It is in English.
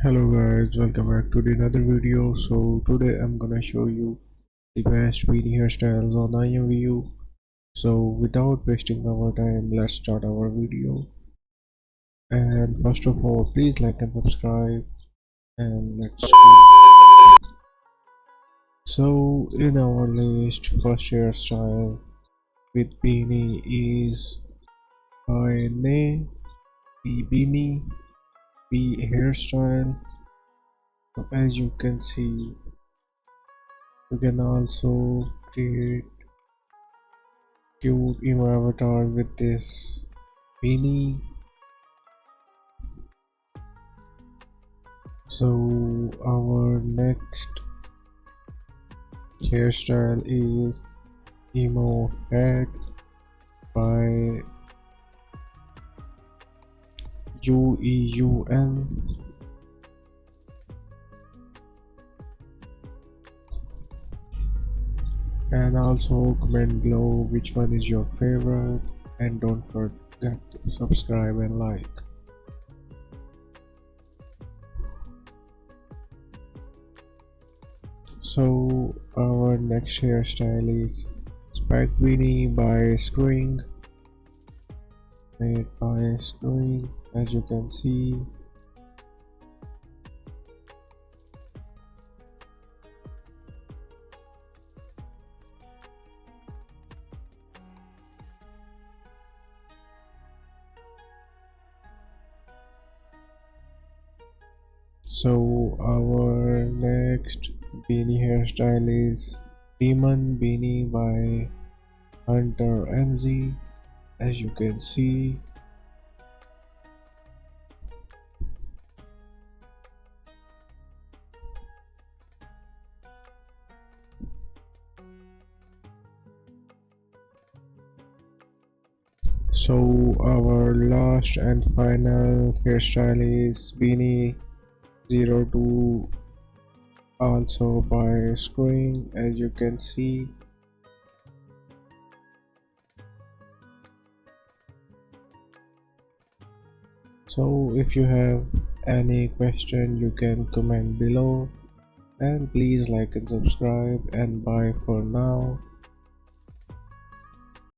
Hello guys, welcome back to another video. So today I'm gonna show you the best beanie hairstyles on Imvu. So without wasting our time, let's start our video. And first of all, please like and subscribe, and let's go. So in our list, first hairstyle with beanie is BEANIE, the beanie B hairstyle. So as you can see, you can also create cute Imvu Avatar with this beanie. So our next hairstyle is emo head by UEUM, and also comment below which one is your favorite, and don't forget to subscribe and like. So our next hairstyle is spike beanie by screwing, made by screwing, as you can see. So our next beanie hairstyle is Demon Beanie by Hunter MZ, as you can see. So our last and final hairstyle is Beanie 02, also by screwing, as you can see. So if you have any question, you can comment below, and please like and subscribe, and bye for now.